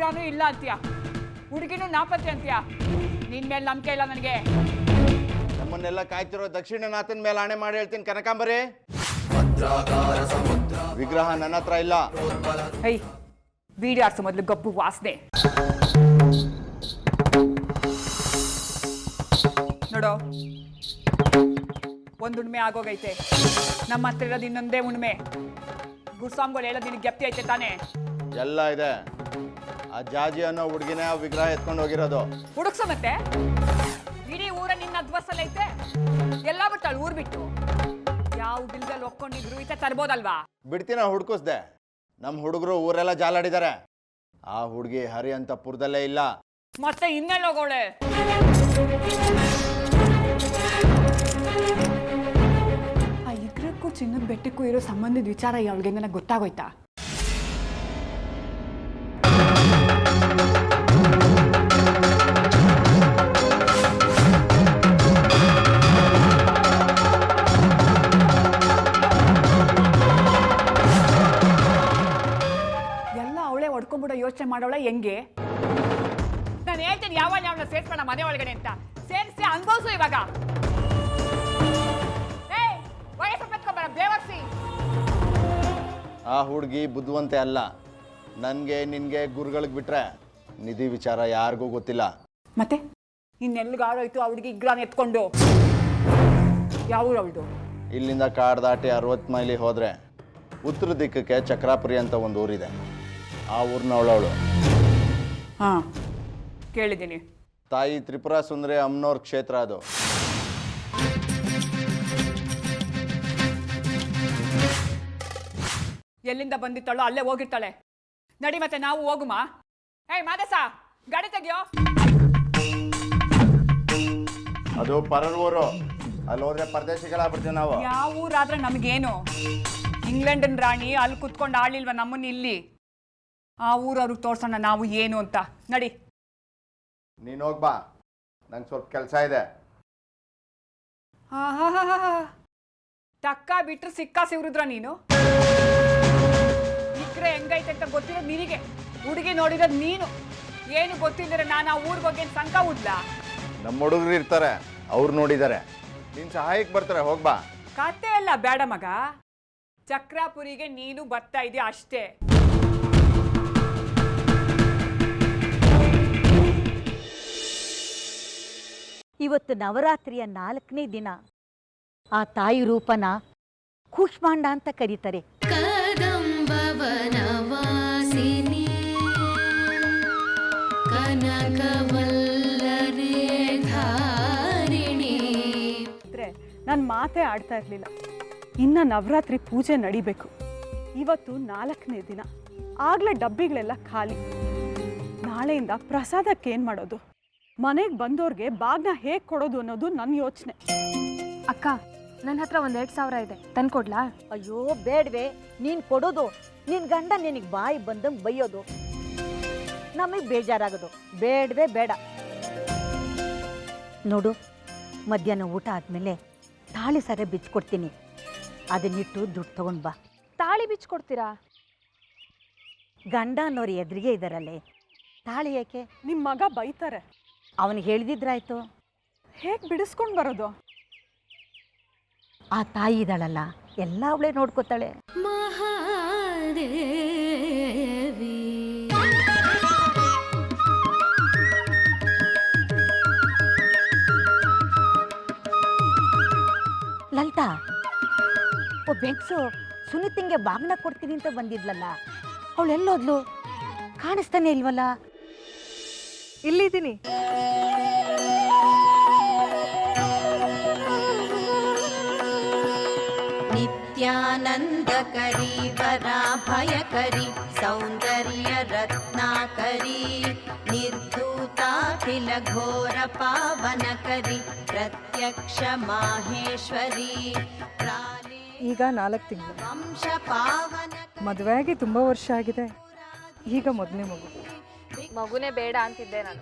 ವಿಗ್ರಹನೂ ಇಲ್ಲ ಅಂತೀಯ, ಹುಡುಗಿನೂ ನಾಪತ್ತೆ ಅಂತೀಯ. ನಿನ್ ಮೇಲೆ ನಂಬಿಕೆ ಇಲ್ಲ ನನಗೆ. ನಮ್ಮನ್ನೆಲ್ಲ ಕಾಯ್ತಿರೋ ದಕ್ಷಿಣನಾಥನ ಮೇಲೆ ಆಣೆ ಮಾಡಿ ಹೇಳ್ತೀನಿ ಕನಕಾಂಬರಿ, ವಿಗ್ರಹ ನನ್ನ ಹತ್ರ ಇಲ್ಲ. ಹೈ ಬೀಡಿ ಆಡ್ಸೋ ಮೊದಲು ಗಪ್ಪು ವಾಸನೆ ನೋಡೋ. ಒಂದು ಉಣ್ಮೆ ಆಗೋಗೈತೆ, ನಮ್ಮ ಹತ್ರ ಇರೋದು ಇನ್ನೊಂದೇ ಉಣ್ಮೆ. ಗುರುಸ್ವಾಮಿಗಳು ಹೇಳೋದು ನಿನಗೆ ಗೆಪ್ತಿ ಐತೆ ತಾನೇ? ಎಲ್ಲ ಇದೆ. ಆ ಜಾಜಿ ಅನ್ನೋ ಹುಡುಗಿನೇ ಆ ವಿಗ್ರಹ ಎತ್ಕೊಂಡು ಹೋಗಿರೋದು. ಹುಡುಕ್ಸೋ ಮತ್ತೆ ಇಡೀ ಊರ ನಿನ್ನ ಅಧ್ವಸಲ್ಲ ಐತೆ. ಎಲ್ಲ ಬಿಟ್ಟಾಳು ಊರ್ ಬಿಟ್ಟು. ಯಾವ ಬಿಲ್ದಲ್ಲಿ ಒಕ್ಕೊಂಡಿದ್ರು ಈತ ತರ್ಬೋದಲ್ವಾ? ಬಿಡ್ತೀನ ಹುಡುಕಿಸ್ದೆ. ನಮ್ಮ ಹುಡುಗರು ಊರೆಲ್ಲ ಜಾಲಾಡಿದ್ದಾರೆ. ಆ ಹುಡುಗಿ ಹರಿ ಅಂತ ಪುರದಲ್ಲೇ ಇಲ್ಲ. ಮತ್ತೆ ಇನ್ನೆಲ್ಲ ಹೋಗೋಳೆ? ಆ ವಿಗ್ರಹಕ್ಕೂ ಚಿನ್ನದ ಬೆಟ್ಟಕ್ಕೂ ಇರೋ ಸಂಬಂಧದ ವಿಚಾರ ಅವಳಿಗೆ ನನಗೆ ಗೊತ್ತಾಗೋಯ್ತಾ? ಎಲ್ಲ ಅವಳೇ ಹೊಡ್ಕೊಂಡ್ಬಿಡೋ ಯೋಚನೆ ಮಾಡೋಳೆ ಹೆಂಗೆ? ನಾನು ಹೇಳ್ತೀನಿ ಯಾವಾಗ ಯಾವನ್ನ ಸೇರ್ಸೋಣ ಮನೆ ಒಳಗಡೆ ಅಂತ. ಸೇರಿಸಿ ಅನುಭವಿಸು ಇವಾಗ. ಆ ಹುಡುಗಿ ಬುದ್ಧಿವಂತೆ ಅಲ್ಲ. ನನಗೆ ನಿನಗೆ ಗುರುಗಳಿಗೆ ಬಿಟ್ರೆ ನಿಧಿ ವಿಚಾರ ಯಾರಿಗೂ ಗೊತ್ತಿಲ್ಲ. ಮತ್ತೆ ಇನ್ನೆಲ್ಗಾರೋಯ್ತು ಆ ಹುಡುಗಿ ವಿಗ್ರಹನ ಎತ್ಕೊಂಡು? ಯಾವ ಅವಳದು? ಇಲ್ಲಿಂದ ಕಾಡು ದಾಟಿ 60 ಮೈಲಿ ಹೋದರೆ ಉತ್ತರ ದಿಕ್ಕಕ್ಕೆ ಚಕ್ರಾಪುರಿ ಅಂತ ಒಂದು ಊರಿದೆ. ಆ ಊರಿನವಳವಳು. ಹಾಂ ಕೇಳಿದ್ದೀನಿ. ತಾಯಿ ತ್ರಿಪುರ ಸುಂದರಿ ಅಮ್ಮನವ್ರ ಕ್ಷೇತ್ರ ಅದು. ಎಲ್ಲಿಂದ ಬಂದಿತ್ತಾಳೋ ಅಲ್ಲೇ ಹೋಗಿರ್ತಾಳೆ. ನಡಿ ಮತ್ತೆ ನಾವು ಹೋಗುಮಾ. ಏಯ್ ಮಾದೇಶ, ಗಾಡಿ ತೆಗಿಯೋ. ಅದು ಪರರ ಊರು. ಅಲ್ಲಿ ಹೋದ್ರೆ ಪರದೇಶಿಗಳಾಗ್ಬಿಡ್ತೀವಿ ನಾವು. ಯಾವ ಊರಾದ್ರೆ ನಮಗೇನು? ಇಂಗ್ಲೆಂಡಿನ ರಾಣಿ ಅಲ್ಲಿ ಕುತ್ಕೊಂಡು ಆಳಿಲ್ವ ನಮ್ಮನ್ನ ಇಲ್ಲಿ? ಆ ಊರವ್ರಿಗೆ ತೋರ್ಸೋಣ ನಾವು ಏನು ಅಂತ. ನಡಿ. ನೀನು ಹೋಗ್ಬಾ, ನಂಗೆ ಸ್ವಲ್ಪ ಕೆಲಸ ಇದೆ. ತಕ್ಕ ಬಿಟ್ರು ಸಿಕ್ಕ ಸಿವ್ರಿದ್ರ ನೀನು? ಇಕ್ರೆ ಹೆಂಗೈತೆ ಅಂತ ಗೊತ್ತಿರೋದು ನಿನಗೆ, ಹುಡುಗಿ ನೋಡಿರೋದು ನೀನು. ಏನು ಗೊತ್ತಿಲ್ಲದ್ರೆ ನಾನು ಆ ಊರಿಗೆ ಹೋಗಿ ಸಂಕ ಉಡ್ಲಾ? ನಮ್ಮ ಹುಡುಗರು ಇರ್ತಾರೆ, ಅವ್ರು ನೋಡಿದ್ದಾರೆ. ನೀನು ಸಹಾಯಕ್ಕೆ ಬರ್ತಾರೆ, ಹೋಗ್ಬಾ. ಕತೆ ಎಲ್ಲ ಬೇಡ ಮಗ. ಚಕ್ರಾಪುರಿಗೆ ನೀನು ಬರ್ತಾ ಇದೆಯಾ ಅಷ್ಟೇ. ಇವತ್ತು ನವರಾತ್ರಿಯ 4ನೇ ದಿನ. ಆ ತಾಯಿ ರೂಪನ ಕೂಷ್ಮಾಂಡ ಅಂತ ಕರೀತಾರೆ. ಕದಂಬವನವಾಸಿನಿ ಕನಕವಲ್ಲರೆ ಧಾರಿಣಿ. ನನ್ನ ಮಾತೇ ಆಡ್ತಾ ಇರಲಿಲ್ಲ. ಇನ್ನು ನವರಾತ್ರಿ ಪೂಜೆ ನಡಿಬೇಕು. ಇವತ್ತು 4ನೇ ದಿನ, ಆಗಲೇ ಡಬ್ಬಿಗಳೆಲ್ಲ ಖಾಲಿ. ನಾಳೆಯಿಂದ ಪ್ರಸಾದಕ್ಕೆ ಏನು ಮಾಡೋದು? ಮನೆಗೆ ಬಂದವ್ರಿಗೆ ಬಾಗ್ನ ಹೇಗೆ ಕೊಡೋದು ಅನ್ನೋದು ನನ್ನ ಯೋಚನೆ. ಅಕ್ಕ, ನನ್ನ ಹತ್ರ ಒಂದು 2,000 ಇದೆ, ತಂದ್ಕೊಡ್ಲಾ? ಅಯ್ಯೋ ಬೇಡವೆ, ನೀನು ಕೊಡೋದು. ನಿನ್ನ ಗಂಡ ನಿನಗೆ ಬಾಯಿ ಬಂದಂಗೆ ಬೈಯೋದು, ನಮಗೆ ಬೇಜಾರಾಗೋದು. ಬೇಡವೇ ಬೇಡ. ನೋಡು, ಮಧ್ಯಾಹ್ನ ಊಟ ಆದಮೇಲೆ ತಾಳಿ ಸರ ಬಿಚ್ಕೊಡ್ತೀನಿ. ಅದನ್ನಿಟ್ಟು ದುಡ್ಡು ತಗೊಂಡು ಬಾ. ತಾಳಿ ಬಿಚ್ಕೊಡ್ತೀರಾ? ಗಂಡ ಅನ್ನೋರು ಎದುರಿಗೆ ಇದ್ದಾರಲ್ಲೇ, ತಾಳಿ ಯಾಕೆ? ನಿಮ್ಮ ಮಗ ಬೈತಾರೆ. ಅವನಿಗೆ ಹೇಳಿದಿದ್ರಾಯ್ತು. ಹೇಗೆ ಬಿಡಿಸ್ಕೊಂಡು ಬರೋದು? ಆ ತಾಯಿ ಇದ್ದಾಳಲ್ಲ, ಎಲ್ಲ ಅವಳೇ ನೋಡ್ಕೋತಾಳೆ. ಮಹಾದೇವಿ ಲಲಿತಾ, ಓ ಬೆಕ್ಸು ಸುನೀತಿಂಗೆ ಬಾಗ್ನ ಕೊಡ್ತೀನಿ ಅಂತ ಬಂದಿದ್ಲಲ್ಲ, ಅವಳೆಲ್ಲೋದ್ಲು? ಕಾಣಿಸ್ತಾನೆ ಇಲ್ವಲ್ಲ? ಇಲ್ಲಿದ್ದೀನಿ. ನಿತ್ಯಾನಂದಕರಿ ವರಾಭಯಕರಿ ಸೌಂದರ್ಯ ರತ್ನಾಕರಿ ನಿರ್ಧೂತಾಖಿಲ ಘೋರ ಪಾವನಕರಿ ಪ್ರತ್ಯಕ್ಷ ಮಾಹೇಶ್ವರಿ. ಈಗ 4 ತಿಂಗಳು. ವಂಶ ಪಾವನ. ಮದುವೆಯಾಗಿ ತುಂಬ ವರ್ಷ ಆಗಿದೆ. ಈಗ ಮೊದಲನೇ ಮಗು. ಮಗುನೇ ಬೇಡ ಅಂತಿದ್ದೆ ನಾನು.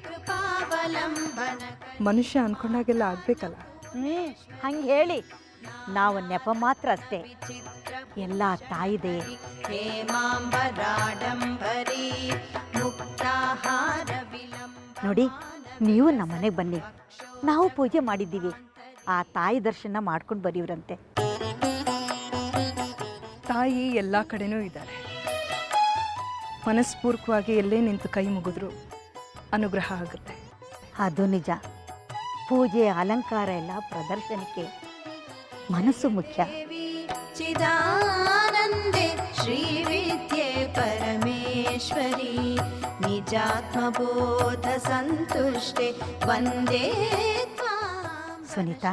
ಮನುಷ್ಯ ಅನ್ಕೊಂಡಾಗೆಲ್ಲ ಆಗ್ಬೇಕಲ್ಲ. ಹಂಗೆ ಹೇಳಿ, ನಾವು ನೆಪ ಮಾತ್ರ ಅಷ್ಟೇ. ಎಲ್ಲ ತಾಯಿದೆ. ಹೇಮಾಂಬರಾಡಂಬರಿ ಮುಕ್ತಾಹಾರ ವಿಲಂಬ ನೋಡಿ, ನೀವು ನಮ್ಮನೆಗೆ ಬನ್ನಿ, ನಾವು ಪೂಜೆ ಮಾಡಿದ್ದೀವಿ. ಆ ತಾಯಿ ದರ್ಶನ ಮಾಡ್ಕೊಂಡು ಬರೀವ್ರಂತೆ. ತಾಯಿ ಎಲ್ಲ ಕಡೆನೂ ಇದ್ದಾಳೆ. ಮನಸ್ಪೂರ್ವಕವಾಗಿ ಎಲ್ಲೇ ನಿಂತು ಕೈ ಮುಗಿದ್ರು ಅನುಗ್ರಹ ಆಗುತ್ತೆ. ಅದು ನಿಜ. ಪೂಜೆ ಅಲಂಕಾರ ಎಲ್ಲ ಪ್ರದರ್ಶನಕ್ಕೆ, ಮನಸ್ಸು ಮುಖ್ಯ. ಚಿದಾನಂದೆ ಶ್ರೀವಿದ್ಯೆ ಪರಮೇಶ್ವರಿ ನಿಜಾತ್ಮಬೋಧ ಸಂತುಷ್ಟೆ ವಂದೇ ತ್ವಾಂ. ಸುನೀತಾ,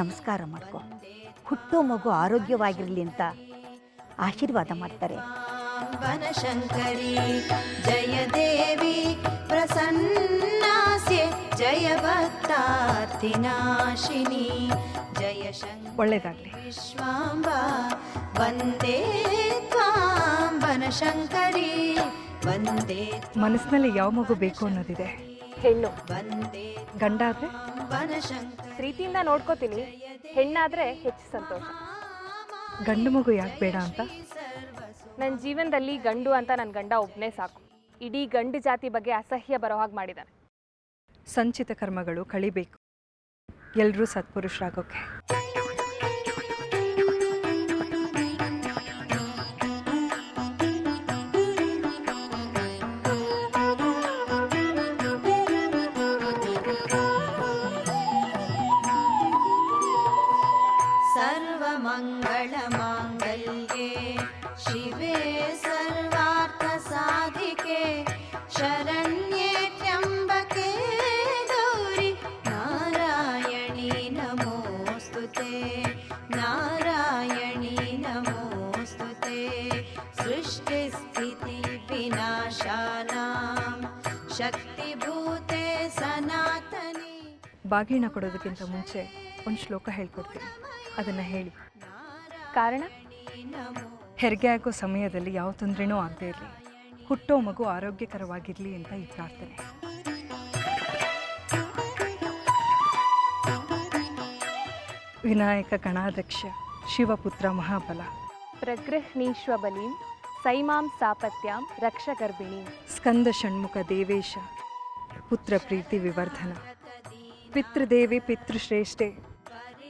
ನಮಸ್ಕಾರ ಮಾಡ್ಕೊ. ಹುಟ್ಟೋ ಮಗು ಆರೋಗ್ಯವಾಗಿರಲಿ ಅಂತ ಆಶೀರ್ವಾದ ಮಾಡ್ತಾರೆ. ವನಶಂಕರಿ ಜಯ ದೇವಿ ಪ್ರಸನ್ನಾಸ್ಯೆ ಜಯ ಭಕ್ತಾರ್ತಿನಾಶಿನಿ ಜಯ ಶಂಕರಿ ಒಳ್ಳೆಯದಾಗಲಿ. ವಿಶ್ವಾಂಬ ವಂದೇ ತ್ವಾಂ ವನಶಂಕರಿ ವಂದೇ ಮನಸ್ಸಿನಲ್ಲಿ ಯಾವ ಮಗು ಬೇಕು ಅನ್ನೋದಿದೆ. ಹೆಣ್ಣು. ವಂದೇ ಗಂಡ ಆದರೆ ವನಶಂಕರಿ ಪ್ರೀತಿಯಿಂದ ನೋಡ್ಕೋತೀನಿ, ಹೆಣ್ಣಾದರೆ ಹೆಚ್ಚು ಸಂತೋಷ. ಗಂಡು ಮಗು ಯಾಕೆ ಬೇಡ ಅಂತ? ನನ್ನ ಜೀವನದಲ್ಲಿ ಗಂಡು ಅಂತ ನನ್ನ ಗಂಡ ಒಬ್ಬನೇ ಸಾಕು. ಇಡೀ ಗಂಡು ಜಾತಿ ಬಗ್ಗೆ ಅಸಹ್ಯ ಬರೋ ಹಾಗೆ ಮಾಡಿದ್ದಾನೆ. ಸಂಚಿತ ಕರ್ಮಗಳು ಕಳಿಬೇಕು, ಎಲ್ಲರೂ ಸತ್ಪುರುಷರಾಗೋಕೆ. सर्वमङ्गलमाङ्गल्ये शिवे सर्वार्थसाधिके शरण्ये त्र्यम्बके गौरि नारायणी नमोऽस्तु ते नारायणी नमोऽस्तु ते सृष्टिस्थितिविनाशानां शक्तिभूते सनातनी. ಬಾಗಿನ ಕೊಡೋದಕ್ಕಿಂತ ಮುಂಚೆ ಒಂದು ಶ್ಲೋಕ ಹೇಳ್ಕೊಡ್ತೀನಿ, ಅದನ್ನು ಹೇಳಿ. ಕಾರಣ? ಹೆರಿಗೆ ಆಗೋ ಸಮಯದಲ್ಲಿ ಯಾವ ತೊಂದರೆನೂ ಆಗದೇ ಇರಲಿ, ಹುಟ್ಟೋ ಮಗು ಆರೋಗ್ಯಕರವಾಗಿರಲಿ ಅಂತ ಈ ಪ್ರಾರ್ಥನೆ. ವಿನಾಯಕ ಗಣಾಧ್ಯಕ್ಷ ಶಿವಪುತ್ರ ಮಹಾಬಲ ಪ್ರಗೃಹ್ಣೀಶ್ವ ಬಲೀಂ ಸೈಮಾಂ ಸಾಪತ್ಯಾಂ ರಕ್ಷ ಗರ್ಭಿಣೀಂ. ಸ್ಕಂದ ಷಣ್ಮುಖ ದೇವೇಶ ಪುತ್ರ ಪ್ರೀತಿ ವಿವರ್ಧನ ಪಿತೃದೇವಿ ಪಿತೃಶ್ರೇಷ್ಠೆ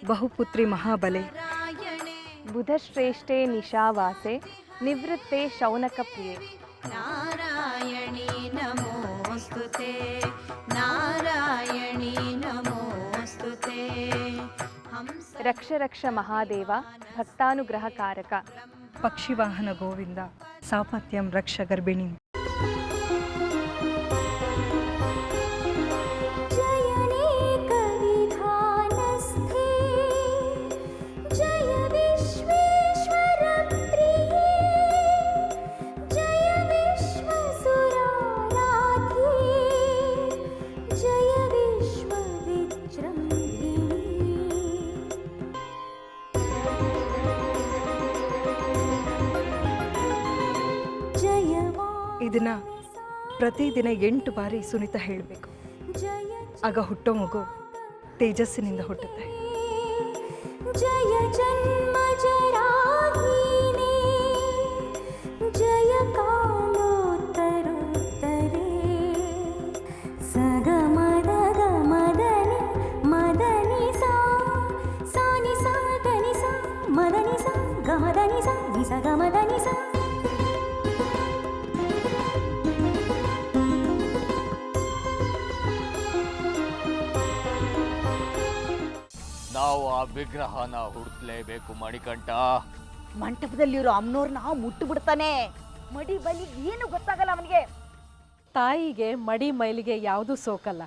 ಬಹುಪುತ್ರಿ ಮಹಾಬಲೆ ಬುಧಶ್ರೇಷ್ಠೆ ನಿಶಾವಾಸೆ ನಿವೃತ್ತೆ ಶೌನಕ ಪ್ರಿಯೆ. नारायणी नमोऽस्तु ते नारायणी नमोऽस्तु ते हंस ರಕ್ಷ ರಕ್ಷ ಮಹಾದೇವ ಭಕ್ತಾನುಗ್ರಹಕಾರಕ. ಪಕ್ಷಿವಾಹನ ಗೋವಿಂದ ಸಾಪತ್ಯಂ ರಕ್ಷ ಗರ್ಭಿಣಿ. ಇದನ್ನ ಪ್ರತಿದಿನ 8 ಬಾರಿ ಸುನೀತಾ ಹೇಳಬೇಕು. ಆಗ ಹುಟ್ಟೋ ಮಗು ತೇಜಸ್ಸಿನಿಂದ ಹುಟ್ಟುತ್ತೆ. ಜಯ ಜನ್ಮ ಜರಾಹೀನೇ ಜಯ ಕಾಲೋತ್ತರೋತ್ತರೇ ಸಗಮದ ಗಮದನಿ ಮದನಿ ಸಾ ಸಾನಿ ಸಾ ಧನಿ ಸಾ ಮದನಿ ಸಾ ಗಮದನಿ ಸಾ ನಿಸ ಗಮದನಿ ಸಾ. ನಾವು ಆ ವಿಗ್ರಹನ ಹುಡುಕ್ಲೇಬೇಕು ಮಣಿಕಂಠ. ಮಂಟಪದಲ್ಲಿರೋ ಅಮ್ಮನವ್ರನ್ನ ಮುಟ್ಟು ಬಿಡ್ತಾನೆ. ಮಡಿ ಬಲಿ ಏನು ಗೊತ್ತಾಗಲ್ಲ ಅವನಿಗೆ. ತಾಯಿಗೆ ಮಡಿ ಮೈಲಿಗೆ ಯಾವುದೂ ಸೋಕಲ್ಲ.